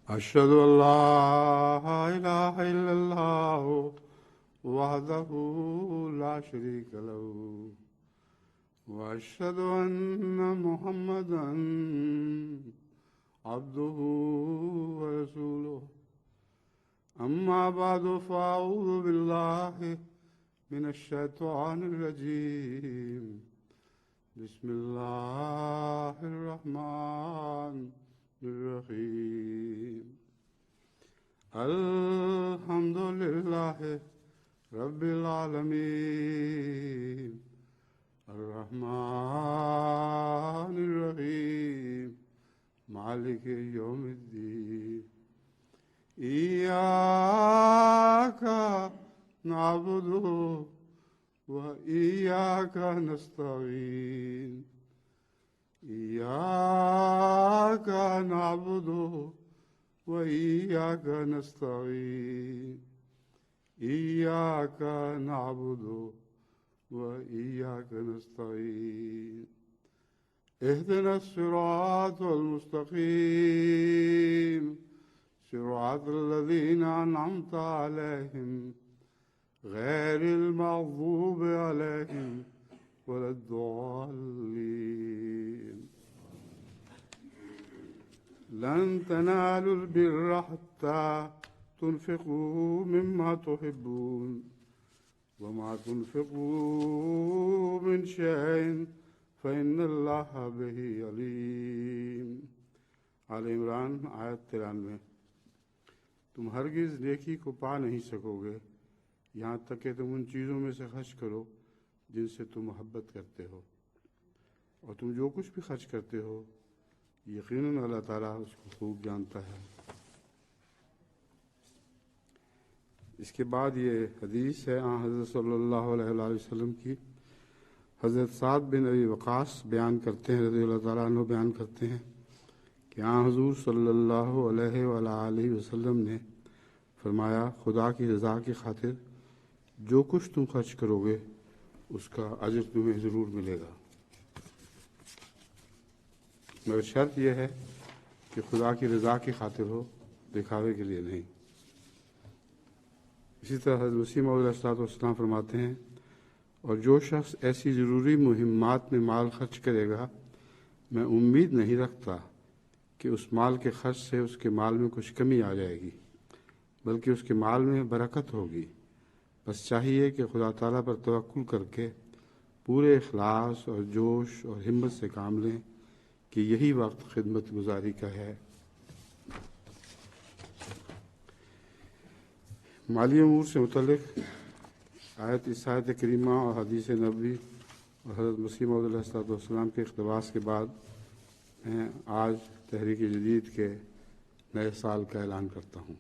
أشهد أن لا إله إلا الله وحده لا شريك له وأشهد أن محمدا عبده ورسوله أما بعد فأعوذ بالله من الشيطان الرجيم بسم الله الرحمن الرحيم الحمد لله رب العالمين الرحمن الرحيم مالك يوم الدين إياك نعبد وإياك نستعين إياك نعبد وإياك نستعين إياك نعبد وإياك نستعين اهدنا الصراط المستقيم صراط الذين أنعمت عليهم غير المغضوب عليهم ولا الضالين لن تنالوا البر حتى تنفقوا مما تحبون وما تنفقوا من شيء فإن الله به عليم. آل عمران آیت 93. تم ہرگز نیکی کو پا نہیں سکو گے یہاں تک کہ تم ان چیزوں میں سے خرچ کرو جن سے تم محبت کرتے ہو، اور تم جو کچھ بھی خرچ کرتے ہو یقیناً اللہ تعالیٰ اس کو خوب جانتا ہے. اس کے بعد یہ حدیث ہے حضرت صلی اللہ علیہ وسلم کی. حضرت سعد بن ابی وقاص بیان کرتے ہیں رضی اللہ تعالیٰ عنہ بیان کرتے ہیں کہ حضور صلی اللہ علیہ وآلہ وسلم نے فرمایا، خدا کی رضا کی خاطر جو کچھ تم خرچ کرو گے اس کا اجر تمہیں ضرور ملے گا، مگر شرط یہ ہے کہ خدا کی رضا کی خاطر ہو، دکھاوے کے لیے نہیں. اسی طرح حضرت مسیح موعود علیہ السلام فرماتے ہیں، اور جو شخص ایسی ضروری مہمات میں مال خرچ کرے گا میں امید نہیں رکھتا کہ اس مال کے خرچ سے اس کے مال میں کچھ کمی آ جائے گی، بلکہ اس کے مال میں برکت ہوگی. بس چاہیے کہ خدا تعالیٰ پر توکل کر کے پورے اخلاص اور جوش اور ہمت سے کام لیں کہ یہی وقت خدمت گزاری کا ہے. مالی امور سے متعلق اس آیت کریمہ اور حدیث نبوی اور حضرت مسیح موعود علیہ السلام کے اقتباس کے بعد میں آج تحریک جدید کے نئے سال کا اعلان کرتا ہوں.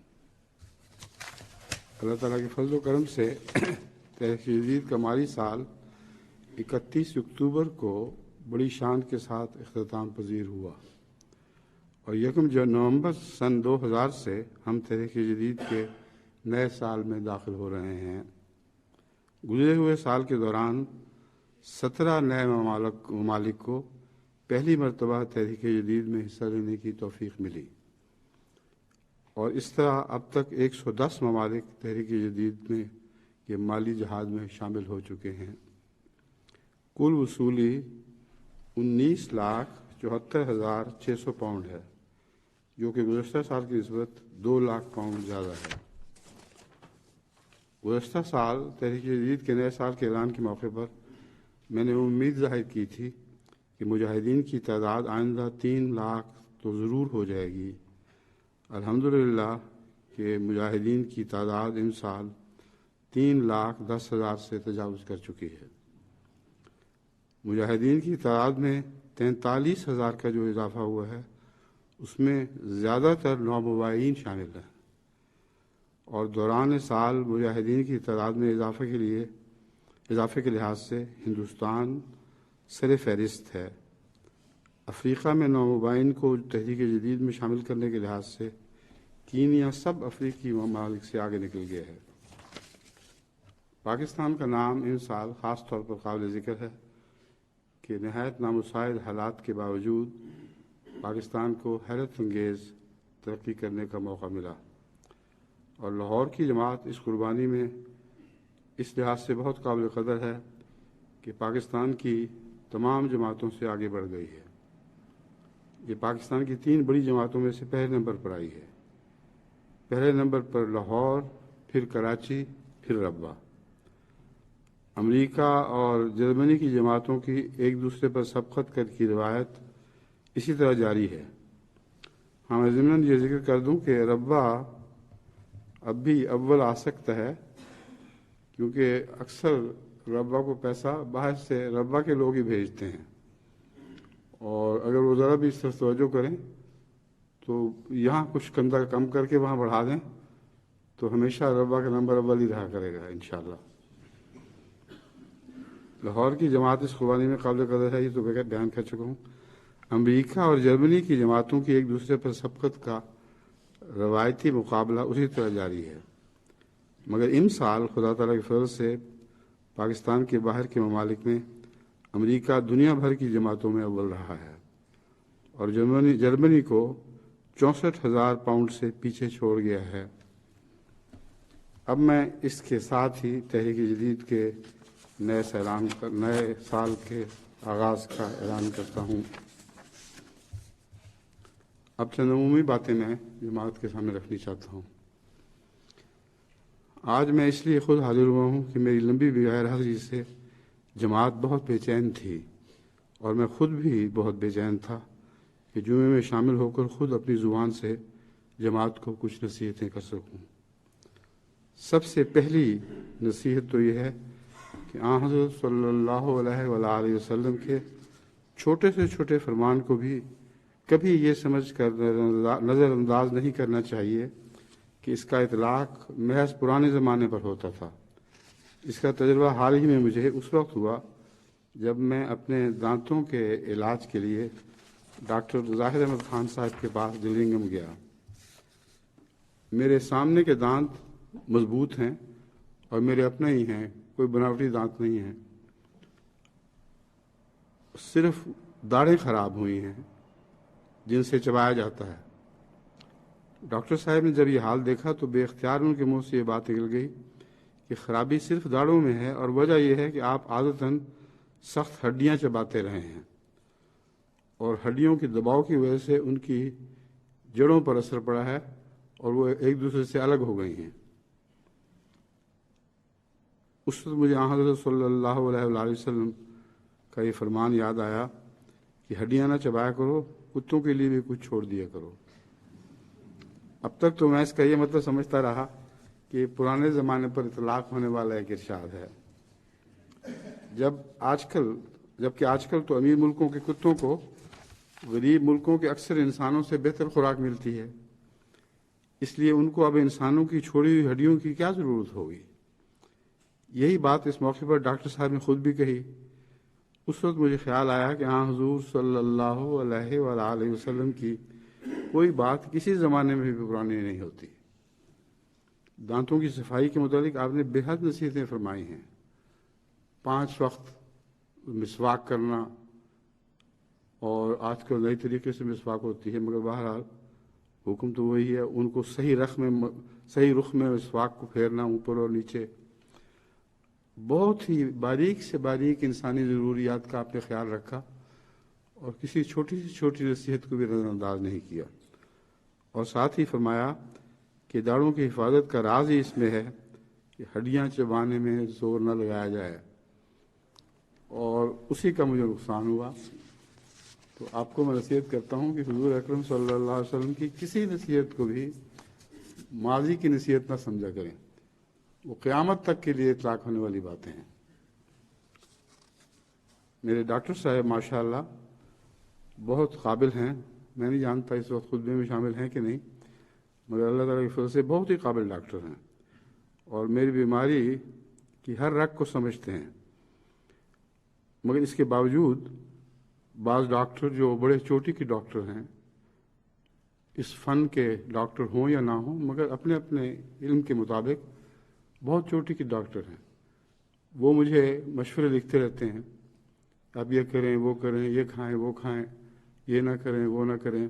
اللہ تعالیٰ کے فضل و کرم سے تحریک جدید کا مالی سال 31 اکتوبر کو بڑی شان کے ساتھ اختتام پذیر ہوا، اور 1 نومبر سن 2000 سے ہم تحریک جدید کے نئے سال میں داخل ہو رہے ہیں. گزرے ہوئے سال کے دوران 17 نئے ممالک کو پہلی مرتبہ تحریک جدید میں حصہ لینے کی توفیق ملی، اور اس طرح اب تک 110 ممالک تحریک جدید میں یہ مالی جہاد میں شامل ہو چکے ہیں. کل وصولی 19,74,600 پاؤنڈ ہے، جو کہ گزشتہ سال کی نسبت 2 لاکھ پاؤنڈ زیادہ ہے. گزشتہ سال تحریک جدید کے نئے سال کے اعلان کے موقع پر میں نے امید ظاہر کی تھی کہ مجاہدین کی تعداد آئندہ 3 لاکھ تو ضرور ہو جائے گی. الحمدللہ کہ مجاہدین کی تعداد ان سال 3,10,000 سے تجاوز کر چکی ہے. مجاہدین کی تعداد میں 43,000 کا جو اضافہ ہوا ہے اس میں زیادہ تر نومبائین شامل ہیں، اور دوران سال مجاہدین کی تعداد میں اضافے کے لحاظ سے ہندوستان سر فہرست ہے. افریقہ میں نومبائین کو تحریک جدید میں شامل کرنے کے لحاظ سے کینیا سب افریقی ممالک سے آگے نکل گیا ہے. پاکستان کا نام ان سال خاص طور پر قابل ذکر ہے کہ نہایت نامساعد حالات کے باوجود پاکستان کو حیرت انگیز ترقی کرنے کا موقع ملا، اور لاہور کی جماعت اس قربانی میں اس لحاظ سے بہت قابل قدر ہے کہ پاکستان کی تمام جماعتوں سے آگے بڑھ گئی ہے۔ یہ پاکستان کی 3 بڑی جماعتوں میں سے پہلے نمبر پر آئی ہے۔ پہلے نمبر پر لاہور، پھر کراچی، پھر ربوہ۔ امریکہ اور جرمنی کی جماعتوں کی ایک دوسرے پر سبقت کی روایت اسی طرح جاری ہے۔ ہاں، میں ضمناً یہ ذکر کر دوں کہ ربوہ اب بھی اول آ سکتا ہے، کیونکہ اکثر ربوہ کو پیسہ باہر سے ربوہ کے لوگ ہی بھیجتے ہیں، اور اگر وہ ذرا بھی اس طرف توجہ کریں تو یہاں کچھ کندہ کم کر کے وہاں بڑھا دیں تو ہمیشہ ربوہ کا نمبر اول ہی رہا کرے گا انشاءاللہ۔ لاہور کی جماعت اس قربانی میں قابل قدر ہے، یہ تو بغیر بیان کر چکا ہوں۔ امریکہ اور جرمنی کی جماعتوں کی ایک دوسرے پر سبقت کا روایتی مقابلہ اسی طرح جاری ہے، مگر ان سال خدا تعالیٰ کے فضل سے پاکستان کے باہر کے ممالک میں امریکہ دنیا بھر کی جماعتوں میں اول رہا ہے، اور جرمنی کو 64,000 پاؤنڈ سے پیچھے چھوڑ گیا ہے۔ اب میں اس کے ساتھ ہی تحریک جدید کے نئے سال کے آغاز کا اعلان کرتا ہوں۔ اب چند عمومی باتیں میں جماعت کے سامنے رکھنی چاہتا ہوں۔ آج میں اس لیے خود حاضر ہوا ہوں کہ میری لمبی بغیر حاضری سے جماعت بہت بے چین تھی، اور میں خود بھی بہت بے چین تھا کہ جمعے میں شامل ہو کر خود اپنی زبان سے جماعت کو کچھ نصیحتیں کر سکوں۔ سب سے پہلی نصیحت تو یہ ہے کہ آن حضرت صلی اللہ علیہ وآلہ وسلم کے چھوٹے سے چھوٹے فرمان کو بھی کبھی یہ سمجھ کر نظر انداز نہیں کرنا چاہیے کہ اس کا اطلاق محض پرانے زمانے پر ہوتا تھا۔ اس کا تجربہ حال ہی میں مجھے اس وقت ہوا جب میں اپنے دانتوں کے علاج کے لیے ڈاکٹر ظاہر احمد خان صاحب کے پاس دلرنگم گیا۔ میرے سامنے کے دانت مضبوط ہیں اور میرے اپنے ہی ہیں، کوئی بناوٹی دانت نہیں ہیں، صرف داڑھیں خراب ہوئی ہیں جن سے چبایا جاتا ہے۔ ڈاکٹر صاحب نے جب یہ حال دیکھا تو بے اختیار ان کے منہ سے یہ بات نکل گئی کہ خرابی صرف داڑھوں میں ہے، اور وجہ یہ ہے کہ آپ عادتاً سخت ہڈیاں چباتے رہے ہیں، اور ہڈیوں کے دباؤ کی وجہ سے ان کی جڑوں پر اثر پڑا ہے اور وہ ایک دوسرے سے الگ ہو گئی ہیں۔ اس وقت مجھے حضرت صلی اللہ علیہ وآلہ وسلم کا یہ فرمان یاد آیا کہ ہڈیاں نہ چبایا کرو، کتوں کے لیے بھی کچھ چھوڑ دیا کرو۔ اب تک تو میں اس کا یہ مطلب سمجھتا رہا کہ پرانے زمانے پر اطلاق ہونے والا ایک ارشاد ہے، جبکہ آج کل تو امیر ملکوں کے کتوں کو غریب ملکوں کے اکثر انسانوں سے بہتر خوراک ملتی ہے، اس لیے ان کو اب انسانوں کی چھوڑی ہوئی ہڈیوں کی کیا ضرورت ہوگی۔ یہی بات اس موقع پر ڈاکٹر صاحب نے خود بھی کہی۔ اس وقت مجھے خیال آیا کہ ہاں، حضور صلی اللہ علیہ وآلہ وسلم کی کوئی بات کسی زمانے میں بھی پرانی نہیں ہوتی۔ دانتوں کی صفائی کے متعلق آپ نے بے حد نصیحتیں فرمائی ہیں۔ 5 وقت مسواک کرنا، اور آج کل نئی طریقے سے مسواک ہوتی ہے، مگر بہرحال حکم تو وہی ہے، ان کو صحیح رخ میں مسواک کو پھیرنا اوپر اور نیچے۔ بہت ہی باریک سے باریک انسانی ضروریات کا آپ نے خیال رکھا، اور کسی چھوٹی سے چھوٹی نصیحت کو بھی نظر انداز نہیں کیا، اور ساتھ ہی فرمایا کہ داڑھوں کی حفاظت کا راز ہی اس میں ہے کہ ہڈیاں چبانے میں زور نہ لگایا جائے، اور اسی کا مجھے نقصان ہوا۔ تو آپ کو میں نصیحت کرتا ہوں کہ حضور اکرم صلی اللہ علیہ وسلم کی کسی نصیحت کو بھی ماضی کی نصیحت نہ سمجھا کریں، وہ قیامت تک کے لیے اطلاق ہونے والی باتیں ہیں۔ میرے ڈاکٹر صاحب ماشاءاللہ بہت قابل ہیں، میں نہیں جانتا اس وقت خطبے میں شامل ہیں کہ نہیں، مگر اللہ تعالیٰ کی فضل سے بہت ہی قابل ڈاکٹر ہیں، اور میری بیماری کی ہر رگ کو سمجھتے ہیں۔ مگر اس کے باوجود بعض ڈاکٹر جو بڑے چوٹی کے ڈاکٹر ہیں، اس فن کے ڈاکٹر ہوں یا نہ ہوں، مگر اپنے اپنے علم کے مطابق بہت چوٹی کے ڈاکٹر ہیں، وہ مجھے مشورے لکھتے رہتے ہیں، آپ یہ کریں وہ کریں، یہ کھائیں وہ کھائیں، یہ نہ کریں وہ نہ کریں۔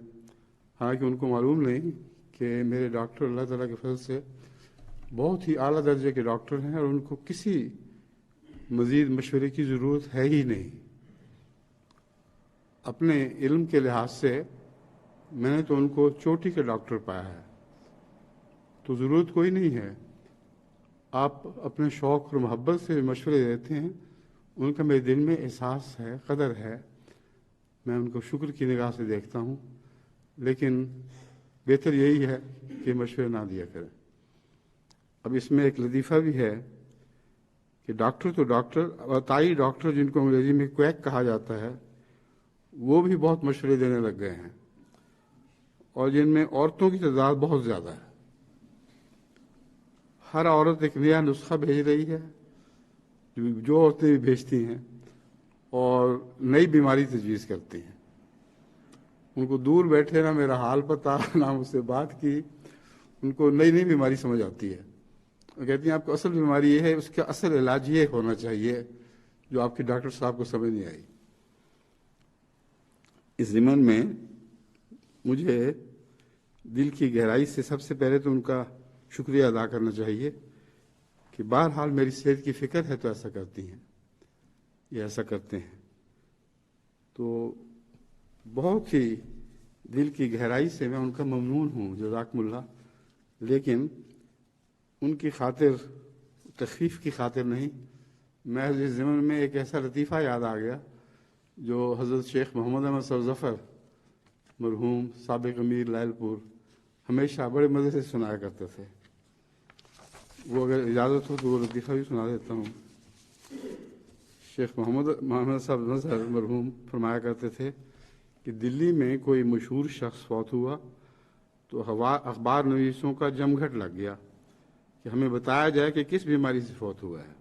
حالانکہ ان کو معلوم نہیں کہ میرے ڈاکٹر اللہ تعالیٰ کے فضل سے بہت ہی اعلیٰ درجے کے ڈاکٹر ہیں اور ان کو کسی مزید مشورے کی ضرورت ہے ہی نہیں. اپنے علم کے لحاظ سے میں نے تو ان کو چوٹی کے ڈاکٹر پایا ہے، تو ضرورت کوئی نہیں ہے. آپ اپنے شوق اور محبت سے مشورے دیتے ہیں، ان کا میرے دل میں احساس ہے، قدر ہے، میں ان کو شکر کی نگاہ سے دیکھتا ہوں، لیکن بہتر یہی ہے کہ مشورے نہ دیا کریں. اب اس میں ایک لطیفہ بھی ہے کہ ڈاکٹر تو ڈاکٹر، عطائی ڈاکٹر جن کو انگریزی میں کویک کہا جاتا ہے، وہ بھی بہت مشورے دینے لگ گئے ہیں، اور جن میں عورتوں کی تعداد بہت زیادہ ہے. ہر عورت ایک نیا نسخہ بھیج رہی ہے، جو عورتیں بھی بھیجتی ہیں، اور نئی بیماری تجویز کرتی ہیں. ان کو دور بیٹھے نہ میرا حال پتا، نہ مجھ سے بات کی، ان کو نئی نئی بیماری سمجھ آتی ہے. وہ کہتی ہیں آپ کو اصل بیماری یہ ہے، اس کا اصل علاج یہ ہونا چاہیے جو آپ کے ڈاکٹر صاحب کو سمجھ نہیں آئی. اس ضمن میں مجھے دل کی گہرائی سے سب سے پہلے تو ان کا شکریہ ادا کرنا چاہیے کہ بہرحال میری صحت کی فکر ہے تو ایسا کرتی ہیں یا ایسا کرتے ہیں. تو بہت ہی دل کی گہرائی سے میں ان کا ممنون ہوں، جزاکم اللہ. لیکن ان کی خاطر، تخفیف کی خاطر نہیں، میں اس ضمن میں ایک ایسا لطیفہ یاد آ گیا جو حضرت شیخ محمد احمد سرظفر مرحوم سابق امیر لائل پور ہمیشہ بڑے مزے سے سنایا کرتے تھے. وہ اگر اجازت ہو تو وہ لطیفہ بھی سنا دیتا ہوں. شیخ محمد صاحب نظر مرحوم فرمایا کرتے تھے کہ دلی میں کوئی مشہور شخص فوت ہوا تو اخبار نویسوں کا جمگھٹ لگ گیا کہ ہمیں بتایا جائے کہ کس بیماری سے فوت ہوا ہے.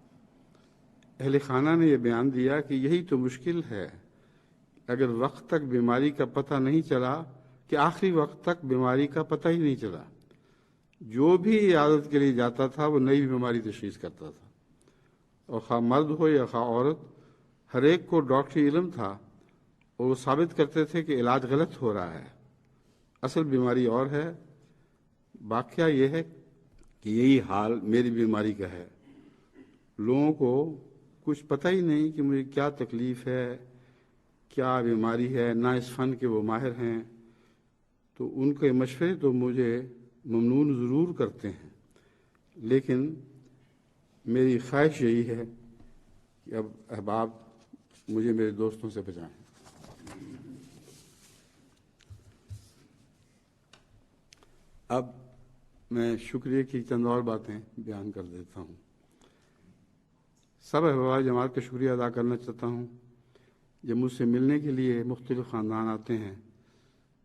اہل خانہ نے یہ بیان دیا کہ یہی تو مشکل ہے، اگر وقت تک بیماری کا پتہ نہیں چلا کہ آخری وقت تک بیماری کا پتہ ہی نہیں چلا. جو بھی عیادت کے لیے جاتا تھا وہ نئی بیماری تشخیص کرتا تھا، اور خواہ مرد ہو یا خواہ عورت، ہر ایک کو ڈاکٹری علم تھا اور وہ ثابت کرتے تھے کہ علاج غلط ہو رہا ہے، اصل بیماری اور ہے. واقعہ یہ ہے کہ یہی حال میری بیماری کا ہے. لوگوں کو کچھ پتہ ہی نہیں کہ مجھے کیا تکلیف ہے، کیا بیماری ہے، نہ اس فن کے وہ ماہر ہیں. تو ان کے مشورے تو مجھے ممنون ضرور کرتے ہیں، لیکن میری خواہش یہی ہے کہ اب احباب مجھے میرے دوستوں سے بچائیں. اب میں شکریہ کی چند اور باتیں بیان کر دیتا ہوں. سب احباب جماعت کا شکریہ ادا کرنا چاہتا ہوں. جب مجھ سے ملنے کے لیے مختلف خاندان آتے ہیں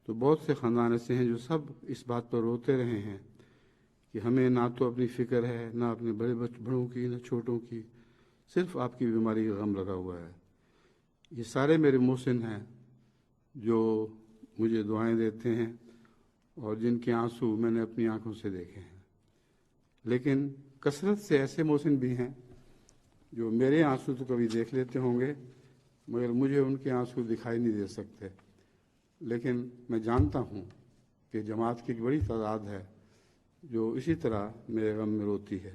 تو بہت سے خاندان ایسے ہیں جو سب اس بات پر روتے رہے ہیں کہ ہمیں نہ تو اپنی فکر ہے، نہ اپنے بڑوں کی، نہ چھوٹوں کی، صرف آپ کی بیماری کا غم لگا ہوا ہے. یہ سارے میرے محسن ہیں جو مجھے دعائیں دیتے ہیں اور جن کے آنسو میں نے اپنی آنکھوں سے دیکھے ہیں. لیکن کثرت سے ایسے محسن بھی ہیں جو میرے آنسو تو کبھی دیکھ لیتے ہوں گے مگر مجھے ان کے آنسو دکھائی نہیں دے سکتے. لیکن میں جانتا ہوں کہ جماعت کی ایک بڑی تعداد ہے جو اسی طرح میرے غم میں روتی ہے،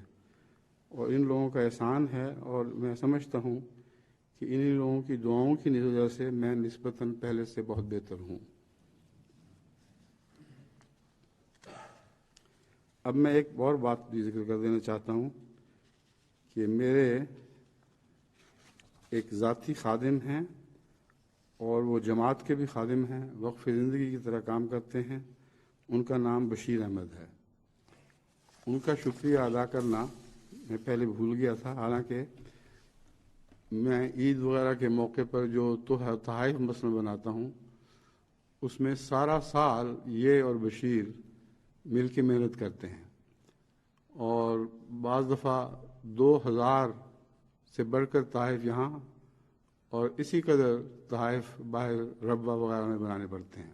اور ان لوگوں کا احسان ہے، اور میں سمجھتا ہوں کہ انہی لوگوں کی دعاؤں کی وجہ سے میں نسبتاً پہلے سے بہت بہتر ہوں. اب میں ایک اور بات بھی ذکر کر دینا چاہتا ہوں کہ میرے ایک ذاتی خادم ہیں اور وہ جماعت کے بھی خادم ہیں، وقف زندگی کی طرح کام کرتے ہیں. ان کا نام بشیر احمد ہے. ان کا شکریہ ادا کرنا میں پہلے بھول گیا تھا، حالانکہ میں عید وغیرہ کے موقع پر جو تحائف مثلا بناتا ہوں اس میں سارا سال یہ اور بشیر مل کے محنت کرتے ہیں، اور بعض دفعہ 2000 سے بڑھ کر تحائف یہاں اور اسی قدر تحائف باہر ربوہ وغیرہ میں بنانے پڑتے ہیں.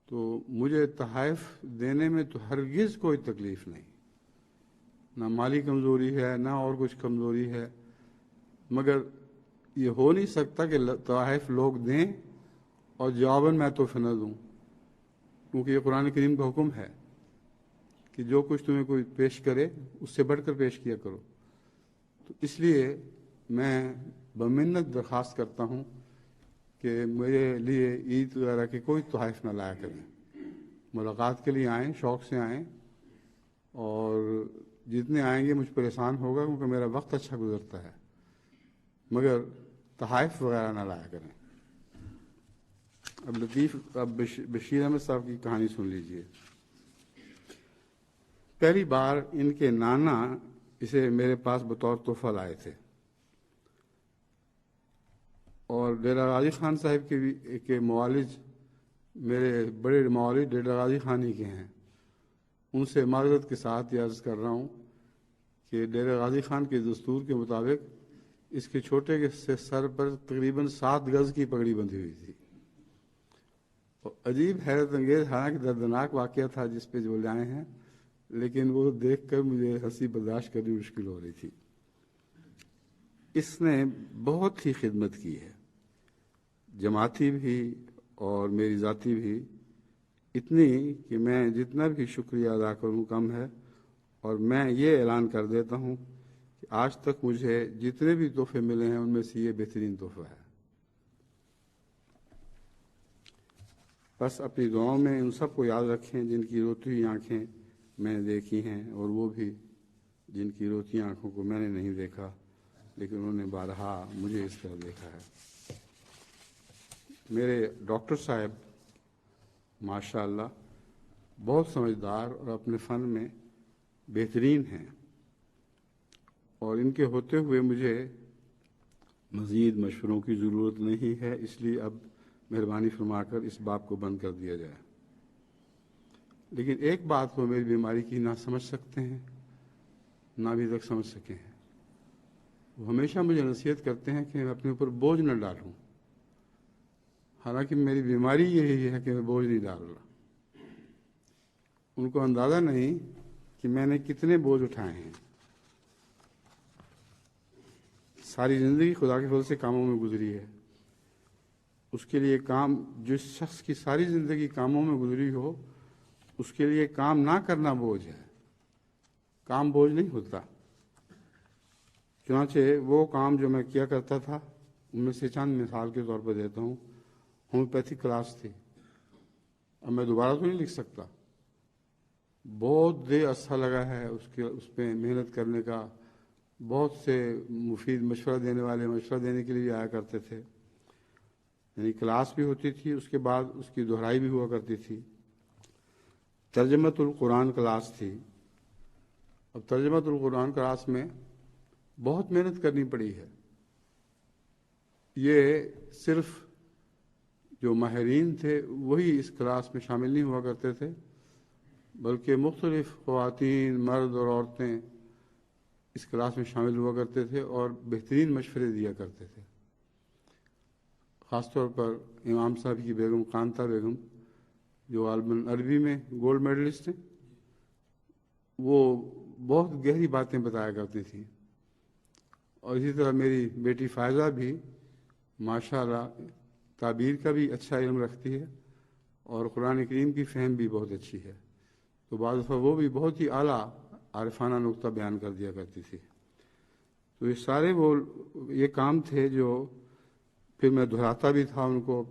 تو مجھے تحائف دینے میں تو ہرگز کوئی تکلیف نہیں، نہ مالی کمزوری ہے نہ اور کچھ کمزوری ہے، مگر یہ ہو نہیں سکتا کہ تحائف لوگ دیں اور جواباً میں تحفہ نہ دوں. کیونکہ یہ قرآن کریم کا حکم ہے کہ جو کچھ تمہیں کوئی پیش کرے اس سے بڑھ کر پیش کیا کرو. تو اس لیے میں بمنت درخواست کرتا ہوں کہ میرے لیے عید وغیرہ کے کوئی تحائف نہ لایا کریں. ملاقات کے لیے آئیں، شوق سے آئیں، اور جتنے آئیں گے مجھ پر احسان ہوگا کیونکہ میرا وقت اچھا گزرتا ہے، مگر تحائف وغیرہ نہ لایا کریں. اب بشیر احمد صاحب کی کہانی سن لیجئے. پہلی بار ان کے نانا اسے میرے پاس بطور تحفہ لائے تھے، اور ڈیرہ غازی خان صاحب کے موالد، میرے بڑے موالد ڈیرہ غازی خان ہی کے ہیں. ان سے معذرت کے ساتھ یہ عرض کر رہا ہوں کہ ڈیرہ غازی خان کے دستور کے مطابق اس کے چھوٹے کے سر پر تقریباً 7 گز کی پگڑی بندھی ہوئی تھی. عجیب حیرت انگیز، حالانکہ دردناک واقعہ تھا جس پہ جو لائے ہیں، لیکن وہ دیکھ کر مجھے ہنسی برداشت کرنی مشکل ہو رہی تھی. اس نے بہت ہی خدمت کی ہے، جماعتی بھی اور میری ذاتی بھی، اتنی کہ میں جتنا بھی شکریہ ادا کروں کم ہے. اور میں یہ اعلان کر دیتا ہوں کہ آج تک مجھے جتنے بھی تحفے ملے ہیں ان میں سے یہ بہترین تحفہ ہے. بس اپنی دعاؤں میں ان سب کو یاد رکھیں جن کی روتی ہوئی آنکھیں میں نے دیکھی ہیں، اور وہ بھی جن کی روتی آنکھوں کو میں نے نہیں دیکھا لیکن انہوں نے بارہا مجھے اس طرح دیکھا ہے. میرے ڈاکٹر صاحب ماشاء اللہ بہت سمجھدار اور اپنے فن میں بہترین ہیں، اور ان کے ہوتے ہوئے مجھے مزید مشوروں کی ضرورت نہیں ہے. اس لیے اب مہربانی فرما کر اس باب کو بند کر دیا جائے. لیکن ایک بات وہ میری بیماری کی نہ سمجھ سکتے ہیں، نہ ابھی تک سمجھ سکے ہیں. وہ ہمیشہ مجھے نصیحت کرتے ہیں کہ میں اپنے اوپر بوجھ نہ ڈالوں، حالانکہ میری بیماری یہی ہے کہ میں بوجھ نہیں ڈال رہا. ان کو اندازہ نہیں کہ میں نے کتنے بوجھ اٹھائے ہیں. ساری زندگی خدا کے فضل سے کاموں میں گزری ہے. اس کے لیے کام، جس شخص کی ساری زندگی کاموں میں گزری ہو، اس کے لیے کام نہ کرنا بوجھ ہے. کام بوجھ نہیں ہوتا. چنانچہ وہ کام جو میں کیا کرتا تھا ان میں سے چند مثال کے طور پر دیتا ہوں. ہومیوپیتھی کلاس تھی. اب میں دوبارہ تو نہیں لکھ سکتا، بہت دیر عرصہ لگا ہے اس پہ محنت کرنے کا. بہت سے مفید مشورہ دینے والے مشورہ دینے کے لیے آیا کرتے تھے. یعنی کلاس بھی ہوتی تھی، اس کے بعد اس کی دہرائی بھی ہوا کرتی تھی. ترجمۃ القرآن کلاس تھی. اب ترجمۃ القرآن کلاس میں بہت محنت کرنی پڑی ہے. یہ صرف جو ماہرین تھے وہی اس کلاس میں شامل نہیں ہوا کرتے تھے، بلکہ مختلف خواتین، مرد اور عورتیں اس کلاس میں شامل ہوا کرتے تھے اور بہترین مشورے دیا کرتے تھے. خاص طور پر امام صاحب کی بیگم کانتا بیگم، جو عالم عربی میں گولڈ میڈلسٹ ہیں، وہ بہت گہری باتیں بتایا کرتی تھیں. اور اسی طرح میری بیٹی فائزہ بھی ماشاءاللہ تعبیر کا بھی اچھا علم رکھتی ہے اور قرآن کریم کی فہم بھی بہت اچھی ہے. تو بعض دفعہ وہ بھی بہت ہی اعلیٰ عارفانہ نقطہ بیان کر دیا کرتی تھی. تو یہ سارے یہ کام تھے جو پھر میں دہراتا بھی تھا. ان کو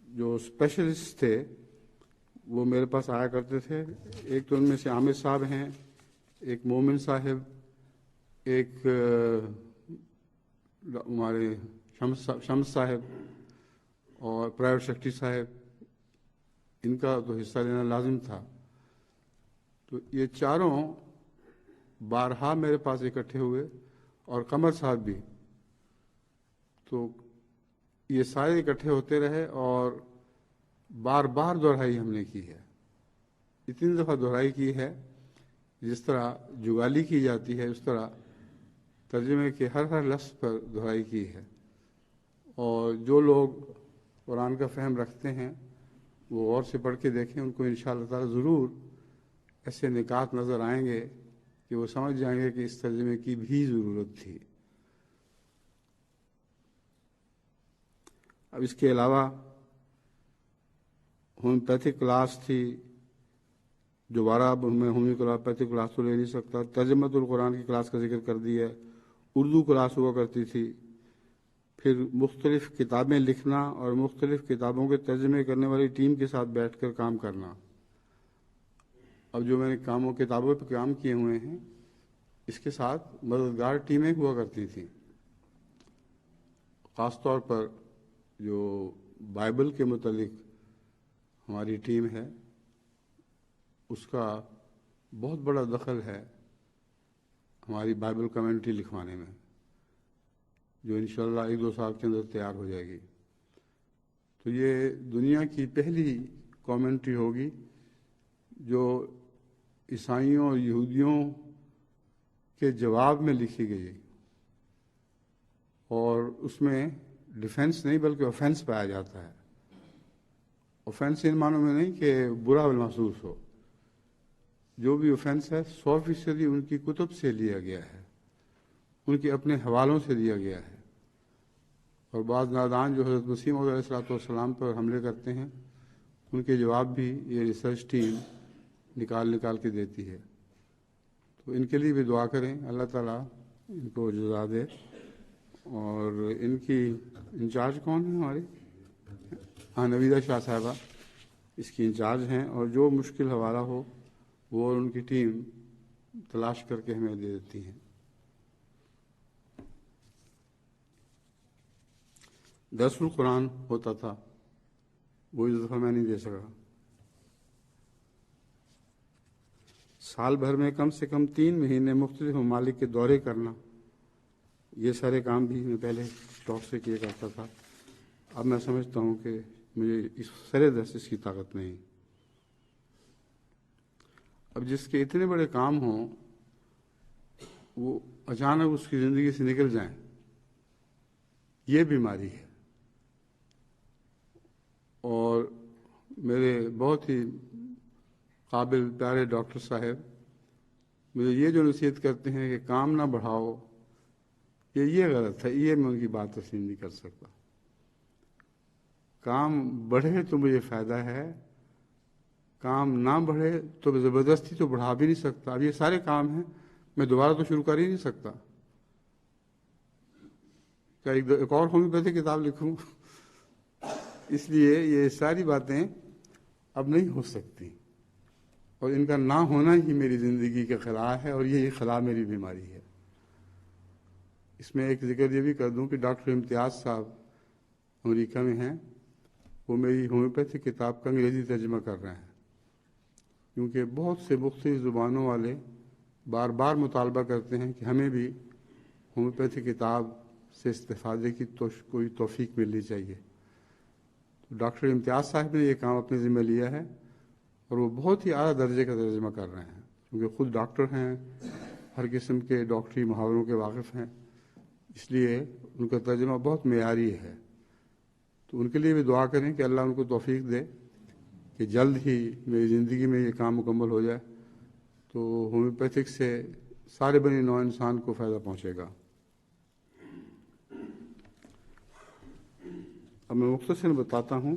جو اسپیشلسٹ تھے وہ میرے پاس آیا کرتے تھے. ایک تو ان میں سے عامر صاحب ہیں، ایک مومن صاحب، ایک ہمارے شمس صاحب اور پرائیویٹ سیکرٹری صاحب. ان کا تو حصہ لینا لازم تھا. تو یہ چاروں بارہا میرے پاس اکٹھے ہوئے، اور قمر صاحب بھی. تو یہ سارے اکٹھے ہوتے رہے اور بار بار دہرائی ہم نے کی ہے. اتنی دفعہ دہرائی کی ہے جس طرح جگالی کی جاتی ہے، اس طرح ترجمے کے ہر لفظ پر دہرائی کی ہے. اور جو لوگ قرآن کا فہم رکھتے ہیں وہ غور سے پڑھ کے دیکھیں، ان کو انشاءاللہ تعالی ضرور ایسے نکات نظر آئیں گے کہ وہ سمجھ جائیں گے کہ اس ترجمے کی بھی ضرورت تھی. اب اس کے علاوہ ہومیوپیتھک کلاس تھی، دوبارہ اب میں ہومیوپیتھک کلاس تو لے نہیں سکتا، ترجمۃ القرآن کی کلاس کا ذکر کر دیا ہے، اردو کلاس ہوا کرتی تھی، پھر مختلف کتابیں لکھنا اور مختلف کتابوں کے ترجمے کرنے والی ٹیم کے ساتھ بیٹھ کر کام کرنا۔ اب جو میں نے کتابوں پہ کام کیے ہوئے ہیں، اس کے ساتھ مددگار ٹیمیں ہوا کرتی تھیں، خاص طور پر جو بائبل کے متعلق ہماری ٹیم ہے، اس کا بہت بڑا دخل ہے ہماری بائبل کمیونٹی لکھوانے میں، جو انشاءاللہ 1-2 سال کے اندر تیار ہو جائے گی۔ تو یہ دنیا کی پہلی کمیونٹی ہوگی جو عیسائیوں اور یہودیوں کے جواب میں لکھی گئی، اور اس میں ڈیفنس نہیں بلکہ آفینس پایا جاتا ہے۔ آفینس ان معنوں میں نہیں کہ برا محسوس ہو، جو بھی آفینس ہے 100% ان کی کتب سے لیا گیا ہے، ان کے اپنے حوالوں سے لیا گیا ہے، اور بعض نادان جو حضرت مسیح علیہ السلام پر حملے کرتے ہیں، ان کے جواب بھی یہ ریسرچ ٹیم نکال کے دیتی ہے۔ تو ان کے لیے بھی دعا کریں، اللہ تعالیٰ ان کو جزا دے۔ اور ان کی انچارج کون ہیں ہماری؟ نویدہ شاہ صاحبہ اس کی انچارج ہیں، اور جو مشکل حوالہ ہو وہ ان کی ٹیم تلاش کر کے ہمیں دے دیتی ہیں۔ درس القرآن ہوتا تھا، وہ اس دفعہ میں نہیں دے سکا۔ سال بھر میں کم سے کم 3 مہینے مختلف ممالک کے دورے کرنا، یہ سارے کام بھی میں پہلے شوق سے کیا کرتا تھا، اب میں سمجھتا ہوں کہ مجھے اس سرے دست اس کی طاقت نہیں۔ اب جس کے اتنے بڑے کام ہوں وہ اچانک اس کی زندگی سے نکل جائیں، یہ بیماری ہے۔ اور میرے بہت ہی قابل پیارے ڈاکٹر صاحب مجھے یہ جو نصیحت کرتے ہیں کہ کام نہ بڑھاؤ، یہ غلط ہے، یہ میں ان کی بات تسلیم نہیں کر سکتا۔ کام بڑھے تو مجھے فائدہ ہے، کام نہ بڑھے تو زبردستی تو بڑھا بھی نہیں سکتا۔ اب یہ سارے کام ہیں، میں دوبارہ تو شروع کر ہی نہیں سکتا، کیا ایک اور ہومیوپیتھی کتاب لکھوں؟ اس لیے یہ ساری باتیں اب نہیں ہو سکتی، اور ان کا نہ ہونا ہی میری زندگی کے خلا ہے، اور یہی خلا میری بیماری ہے۔ اس میں ایک ذکر یہ بھی کر دوں کہ ڈاکٹر امتیاز صاحب امریکہ میں ہیں، وہ میری ہومیوپیتھی کتاب کا انگریزی ترجمہ کر رہے ہیں، کیونکہ بہت سے مختلف زبانوں والے بار بار مطالبہ کرتے ہیں کہ ہمیں بھی ہومیوپیتھی کتاب سے استفادے کی کوئی توفیق ملنی چاہیے۔ تو ڈاکٹر امتیاز صاحب نے یہ کام اپنے ذمہ لیا ہے، اور وہ بہت ہی اعلیٰ درجے کا ترجمہ کر رہے ہیں، کیونکہ خود ڈاکٹر ہیں، ہر قسم کے ڈاکٹری محاوروں کے واقف ہیں، اس لیے ان کا ترجمہ بہت معیاری ہے۔ تو ان کے لیے بھی دعا کریں کہ اللہ ان کو توفیق دے کہ جلد ہی میری زندگی میں یہ کام مکمل ہو جائے، تو ہومیوپیتھک سے سارے بنی نوع انسان کو فائدہ پہنچے گا۔ اب میں مختصر بتاتا ہوں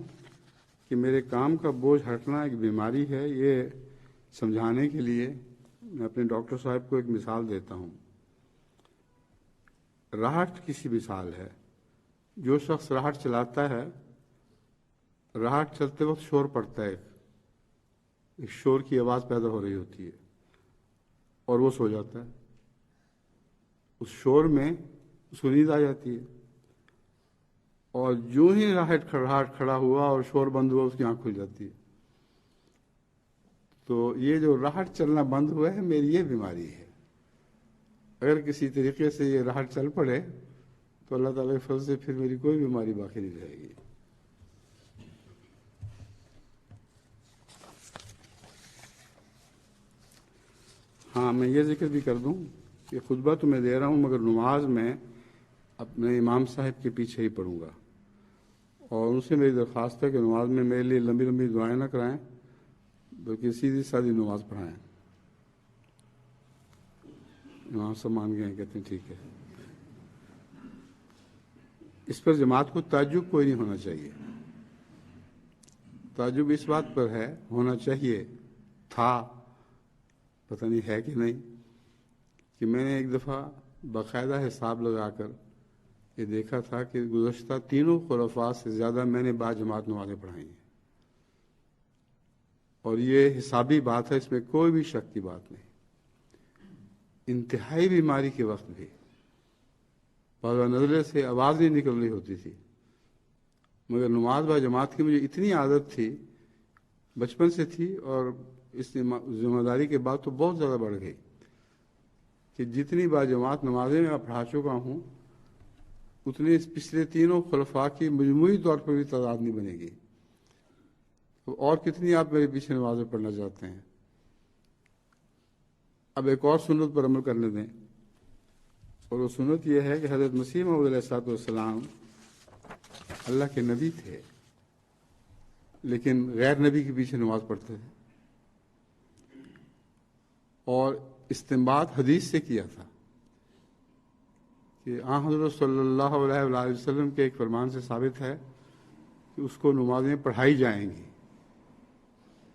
کہ میرے کام کا بوجھ ہٹنا ایک بیماری ہے، یہ سمجھانے کے لیے میں اپنے ڈاکٹر صاحب کو ایک مثال دیتا ہوں۔ راہٹ کسی مثال ہے، جو شخص راہٹ چلاتا ہے، راہٹ چلتے وقت شور پڑتا ہے، ایک شور کی آواز پیدا ہو رہی ہوتی ہے، اور وہ سو جاتا ہے۔ اس شور میں اس کو نیند آ جاتی ہے، اور جو ہی راہٹ کھڑا ہوا اور شور بند ہوا، اس کی آنکھ کھل جاتی ہے۔ تو یہ جو راہٹ چلنا بند ہوا ہے، میری یہ بیماری ہے۔ اگر کسی طریقے سے یہ راہٹ چل پڑے تو اللہ تعالیٰ کے فضل سے پھر میری کوئی بیماری باقی نہیں رہے گی۔ ہاں، میں یہ ذکر بھی کر دوں کہ خطبہ تو میں دے رہا ہوں، مگر نماز میں اپنے امام صاحب کے پیچھے ہی پڑھوں گا، اور ان سے میری درخواست ہے کہ نماز میں میرے لیے لمبی لمبی دعائیں نہ کرائیں، بلکہ سیدھی سادھی نماز پڑھائیں۔ امام صاحب مان گئے ہیں، کہتے ہیں ٹھیک ہے۔ اس پر جماعت کو تعجب کوئی نہیں ہونا چاہیے، تعجب اس بات پر ہے، ہونا چاہیے تھا، پتہ نہیں ہے کہ نہیں، کہ میں نے ایک دفعہ باقاعدہ حساب لگا کر یہ دیکھا تھا کہ گزشتہ تینوں خلفاء سے زیادہ میں نے باجماعت نمازیں پڑھائی ہیں، اور یہ حسابی بات ہے، اس میں کوئی بھی شک کی بات نہیں۔ انتہائی بیماری کے وقت بھی بعض نظرے سے آواز نہیں نکل رہی ہوتی تھی، مگر نماز باجماعت کی مجھے اتنی عادت تھی، بچپن سے تھی، اور اس ذمہ داری کے بعد تو بہت زیادہ بڑھ گئی کہ جتنی باجماعت نمازیں میں پڑھا چکا ہوں اتنی اس پچھلے تینوں خلفاء کی مجموعی طور پر بھی تعداد نہیں بنے گی۔ اور کتنی آپ میرے پیچھے نمازیں پڑھنا چاہتے ہیں؟ اب ایک اور سنت پر عمل کرنے دیں، اور وہ سنت یہ ہے کہ حضرت مسیح موعود علیہ السلام اللہ کے نبی تھے، لیکن غیر نبی کے پیچھے نماز پڑھتے تھے، اور استنباط حدیث سے کیا تھا کہ آن حضرت صلی اللہ علیہ وآلہ وسلم کے ایک فرمان سے ثابت ہے کہ اس کو نمازیں پڑھائی جائیں گی،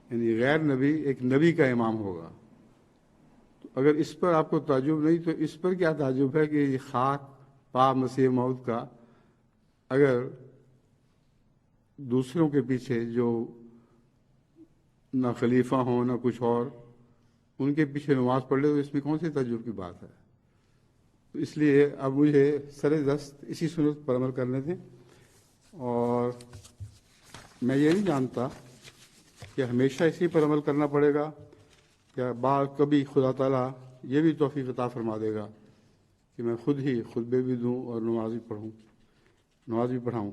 یعنی غیر نبی ایک نبی کا امام ہوگا۔ تو اگر اس پر آپ کو تعجب نہیں تو اس پر کیا تعجب ہے کہ یہ خاک پا مسیح موعود کا اگر دوسروں کے پیچھے جو نہ خلیفہ ہوں نہ کچھ اور، ان کے پیچھے نماز پڑھ لے تو اس میں کون سی تعجب کی بات ہے؟ تو اس لیے اب مجھے سر دست اسی سنت پر عمل کرنے دیں، اور میں یہ نہیں جانتا کہ ہمیشہ اسی پر عمل کرنا پڑے گا یا بعد کبھی خدا تعالیٰ یہ بھی توفیق عطا فرما دے گا کہ میں خود ہی خطبے بھی دوں اور نماز بھی پڑھاؤں۔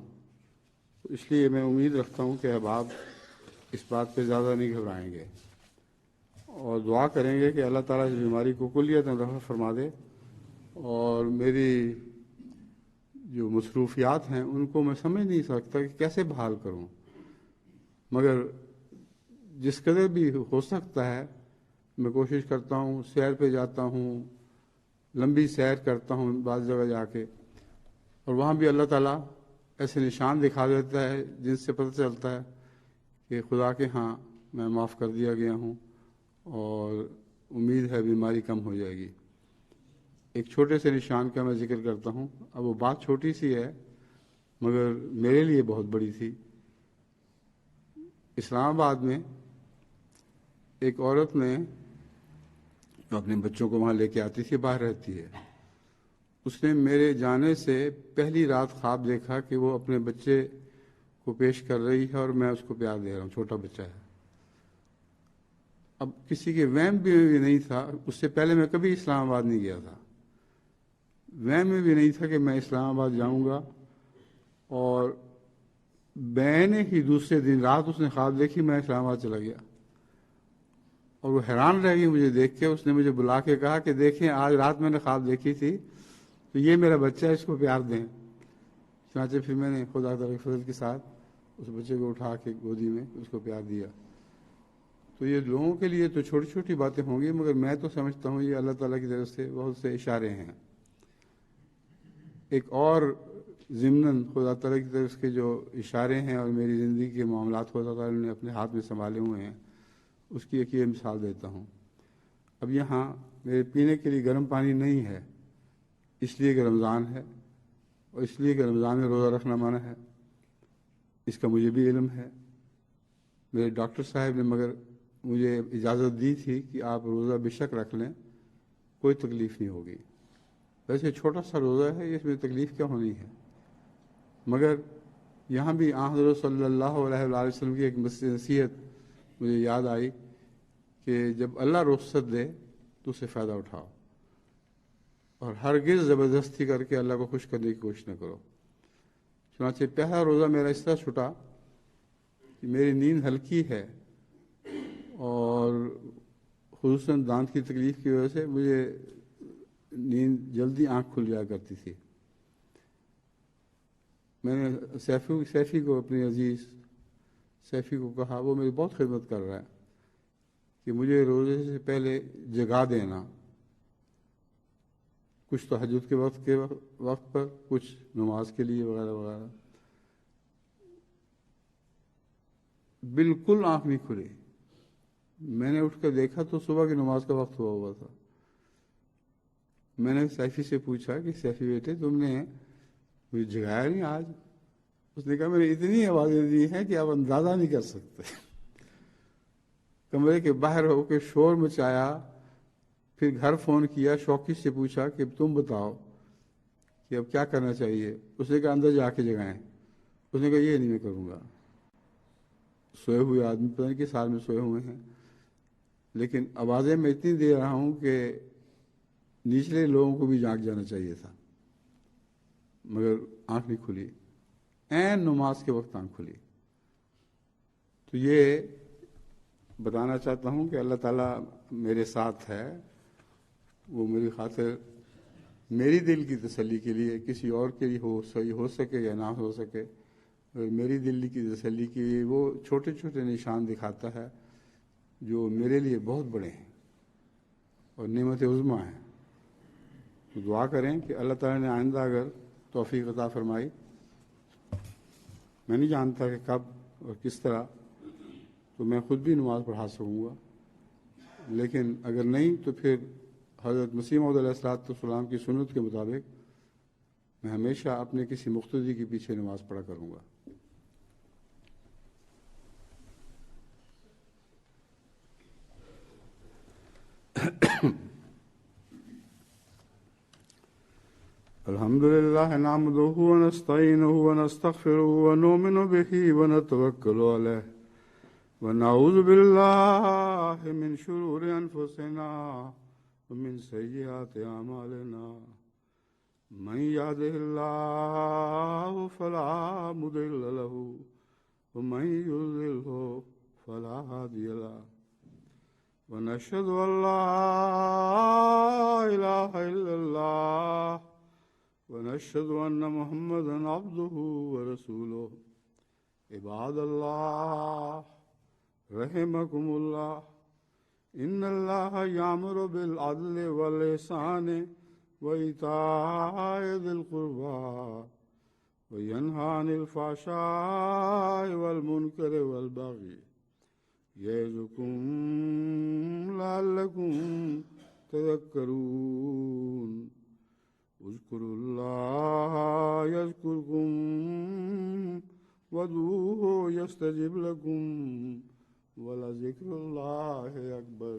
اس لیے میں امید رکھتا ہوں کہ احباب اس بات پہ زیادہ نہیں گھبرائیں گے، اور دعا کریں گے کہ اللہ تعالیٰ اس بیماری کو کلیتاً رفع فرما دے، اور میری جو مصروفیات ہیں ان کو میں سمجھ نہیں سکتا کہ کیسے بحال کروں، مگر جس قدر بھی ہو سکتا ہے میں کوشش کرتا ہوں، سیر پہ جاتا ہوں، لمبی سیر کرتا ہوں بعض جگہ جا کے، اور وہاں بھی اللہ تعالیٰ ایسے نشان دکھا دیتا ہے جن سے پتہ چلتا ہے کہ خدا کے ہاں میں معاف کر دیا گیا ہوں، اور امید ہے بیماری کم ہو جائے گی۔ ایک چھوٹے سے نشان کا میں ذکر کرتا ہوں، اب وہ بات چھوٹی سی ہے مگر میرے لیے بہت بڑی تھی۔ اسلام آباد میں ایک عورت نے جو اپنے بچوں کو وہاں لے کے آتی تھی، باہر رہتی ہے، اس نے میرے جانے سے پہلی رات خواب دیکھا کہ وہ اپنے بچے کو پیش کر رہی ہے اور میں اس کو پیار دے رہا ہوں، چھوٹا بچہ ہے۔ اب کسی کے وہم بھی نہیں تھا، اس سے پہلے میں کبھی اسلام آباد نہیں گیا تھا، وہم میں بھی نہیں تھا کہ میں اسلام آباد جاؤں گا، اور میں ہی دوسرے دن رات اس نے خواب دیکھی، میں اسلام آباد چلا گیا، اور وہ حیران رہ گئی مجھے دیکھ کے۔ اس نے مجھے بلا کے کہا کہ دیکھیں آج رات میں نے خواب دیکھی تھی، تو یہ میرا بچہ ہے، اس کو پیار دیں۔ چنانچہ پھر میں نے خدا تعالیٰ کے فضل کے ساتھ اس بچے کو اٹھا کے گودی میں اس کو پیار دیا۔ تو یہ لوگوں کے لیے تو چھوٹی چھوٹی باتیں ہوں گی، مگر میں تو سمجھتا ہوں یہ اللہ تعالیٰ کی طرف سے بہت سے اشارے ہیں۔ ایک اور ضمناً خدا تعالیٰ کی طرف کے جو اشارے ہیں اور میری زندگی کے معاملات خدا تعالیٰ نے اپنے ہاتھ میں سنبھالے ہوئے ہیں، اس کی ایک یہ مثال دیتا ہوں۔ اب یہاں میرے پینے کے لیے گرم پانی نہیں ہے، اس لیے کہ رمضان ہے، اور اس لیے کہ رمضان میں روزہ رکھنا منع ہے، اس کا مجھے بھی علم ہے۔ میرے ڈاکٹر صاحب نے مگر مجھے اجازت دی تھی کہ آپ روزہ بے شک رکھ لیں، کوئی تکلیف نہیں ہوگی۔ ویسے چھوٹا سا روزہ ہے، اس میں تکلیف کیا ہونی ہے؟ مگر یہاں بھی آن حضرت صلی اللہ علیہ وآلہ وسلم کی ایک نصیحت مجھے یاد آئی کہ جب اللہ رخصت دے تو اسے فائدہ اٹھاؤ، اور ہرگز زبردستی کر کے اللہ کو خوش کرنے کی کوشش نہ کرو۔ چنانچہ پہلا روزہ میرا اس طرح چھٹا کہ میری نیند ہلکی ہے، اور خصوصاً دانت کی تکلیف کی وجہ سے مجھے نیند جلدی آنکھ کھل جایا کرتی تھی۔ میں نے سیفی کو، اپنے عزیز سیفی کو کہا، وہ میری بہت خدمت کر رہا ہے، کہ مجھے روزے سے پہلے جگا دینا، کچھ تہجد کے وقت پر، کچھ نماز کے لیے وغیرہ وغیرہ۔ بالکل آنکھ نہیں کھلی. میں نے اٹھ کر دیکھا تو صبح کی نماز کا وقت ہوا تھا. میں نے سیفی سے پوچھا کہ سیفی بیٹے تم نے مجھے جگایا نہیں آج؟ اس نے کہا میں نے اتنی آوازیں دی ہیں کہ آپ اندازہ نہیں کر سکتے. کمرے کے باہر ہو کے شور مچایا، پھر گھر فون کیا، شوقی سے پوچھا کہ تم بتاؤ کہ اب کیا کرنا چاہیے. اس نے کہا اندر جا کے جگائیں. اس نے کہا یہ نہیں میں کروں گا. سوئے ہوئے آدمی پتہ نہیں کس حال میں سوئے ہوئے ہیں، لیکن آوازیں میں اتنی دے رہا ہوں کہ نچلے لوگوں کو بھی جاگ جانا چاہیے تھا، مگر آنکھ نہیں کھلی. عین نماز کے وقت آنکھ کھلی. تو یہ بتانا چاہتا ہوں کہ اللہ تعالیٰ میرے ساتھ ہے. وہ میری خاطر میری دل کی تسلی کے لیے، کسی اور کے لیے ہو سکے یا نہ ہو سکے، میری دل کی تسلی کے لیے وہ چھوٹے چھوٹے نشان دکھاتا ہے جو میرے لیے بہت بڑے ہیں اور نعمت عظمیٰ ہیں. تو دعا کریں کہ اللہ تعالیٰ نے آئندہ اگر توفیق عطا فرمائی، میں نہیں جانتا کہ کب اور کس طرح، تو میں خود بھی نماز پڑھا سکوں گا. لیکن اگر نہیں تو پھر حضرت مسیح موعود علیہ السلام کی سنت کے مطابق میں ہمیشہ اپنے کسی مقتدی کے پیچھے نماز پڑھا کروں گا. الحمد لله نحمده ونستعينه ونستغفره ونؤمن به ونتوكل عليه ونعوذ بالله من شرور أنفسنا ومن سيئات أعمالنا. من يهده الله فلا مضل له ومن يضلل فلا هادي له. ونشهد أن لا إله إلا الله ونشهد أن محمدا عبده ورسوله. عباد الله رحمكم الله، إن الله يأمر بالعدل والإحسان وإيتاء ذي القربى وينهى عن الفحشاء والمنكر والبغي يعظكم لعلكم تذكرون. اذكروا الله يذكركم وادعوه يستجب لكم ولذكر الله أكبر.